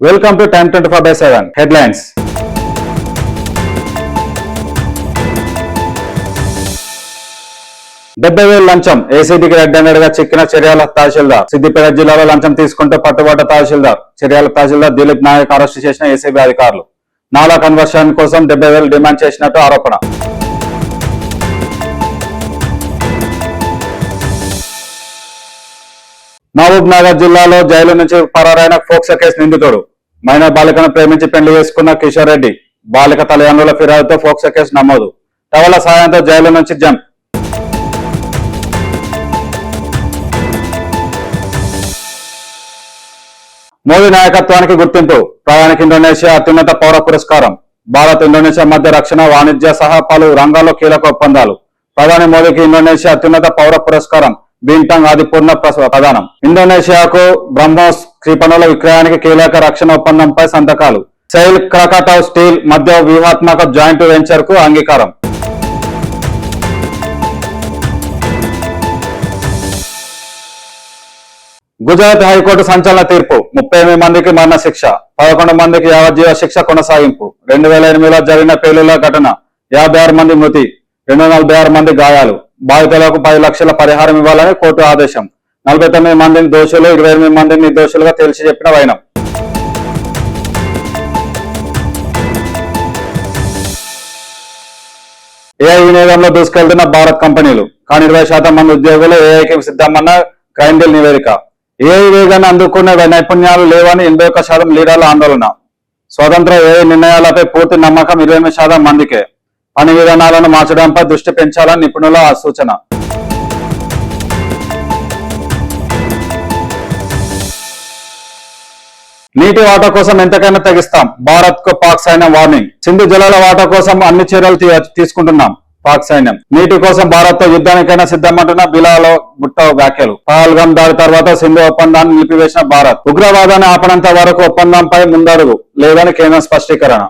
Welcome to Time 24/7 Headlines. లంచం ఏసీబీకి red handed గా చిక్కిన చర్యాల తహసీల్దార్. సిద్దిపేట జిల్లాలో లంచం తీసుకుంటూ పట్టుబడ్డ తహసీల్దార్. చర్యాల తహసీల్దార్ దిలీప్ నాయక్ అరెస్టు చేసిన ఏసీబీ అధికారులు. నాలా కన్వర్షన్ కోసం 70,000 డిమాండ్ చేసినట్టు ఆరోపణ. మహబూబ్ నగర్ జిల్లాలో జైలు నుంచి పరారైన ఫోక్సో కేసు నిందితుడు. మైనర్ బాలికను ప్రేమించి పెళ్లి చేసుకున్న కిషోర్ రెడ్డి. బాలిక తల్లిదండ్రుల ఫిర్యాదుతో ఫోక్సో కేసు నమోదు. టవల సాయంతో జైలు నుంచి జంప్. మోదీ నాయకత్వానికి గుర్తింపు. ప్రయాణిక ఇండోనేషియా అత్యున్నత పౌర పురస్కారం. భారత్ ఇండోనేషియా మధ్య రక్షణ, వాణిజ్య సహా పలు రంగాల్లో కీలక ఒప్పందాలు. ప్రధాని మోదీకి ఇండోనేషియా అత్యున్నత పౌర పురస్కారం బీంటాంగ్ ఆదిపూర్ణ ప్రదానం. ఇండోనేషియాకు బ్రహ్మోస్ క్షిపణుల విక్రయానికి కీలక రక్షణ ఒప్పందంపై సంతకాలు. సెయిల్ క్రకాటౌ స్టీల్ మధ్య వ్యూహాత్మక జాయింట్ వెంచర్ కు అంగీకారం. గుజరాత్ హైకోర్టు సంచలన తీర్పు. 38 మందికి మరణ శిక్ష, 11 మందికి యావజ్జీవ శిక్ష కొనసాగింపు. 2008లో జరిగిన పేలుళ్ల ఘటన 56 మంది మృతి, 246 మంది గాయాలు. బాధితులకు 10 లక్షల పరిహారం ఇవ్వాలని కోర్టు ఆదేశం. 49 మందిని దోషులు, 28 మందిని నిర్దోషులుగా తేల్చి చెప్పిన వైనం. ఏఐ వినియోగంలో దూసుకెళ్తున్న భారత్ కంపెనీలు. కానీ 20% మంది ఉద్యోగులు ఏఐకి సిద్ధమన్న గ్రైండిల్ నివేదిక. ఏఐ వేగాన్ని అందుకునే నైపుణ్యాలు లేవని 81% లీడర్ల ఆందోళన. స్వతంత్ర ఏఐ నిర్ణయాలపై పూర్తి నమ్మకం 28% మందికే. పని విధానాలను మార్చడంపై దృష్టి పెంచాలని నిపుణుల సూచన. నీటి వాటా కోసం ఎంతకైనా తెగిస్తాం. భారత్ కు పాక్ సైన్యం వార్నింగ్. సింధు జలాల వాటా కోసం అన్ని చర్యలు తీసుకుంటున్నాం. పాక్ సైన్యం. నీటి కోసం భారత్ తో యుద్ధానికైనా సిద్ధమంటున్న బిలాలో భుట్టో వ్యాఖ్యలు. పహల్గాం దాడి తర్వాత సింధు ఒప్పందాన్ని నిలిపివేసిన భారత్. ఉగ్రవాదాన్ని ఆపనంత వరకు ఒప్పందంపై ముందడుగు లేదని కేంద్రం స్పష్టీకరణ.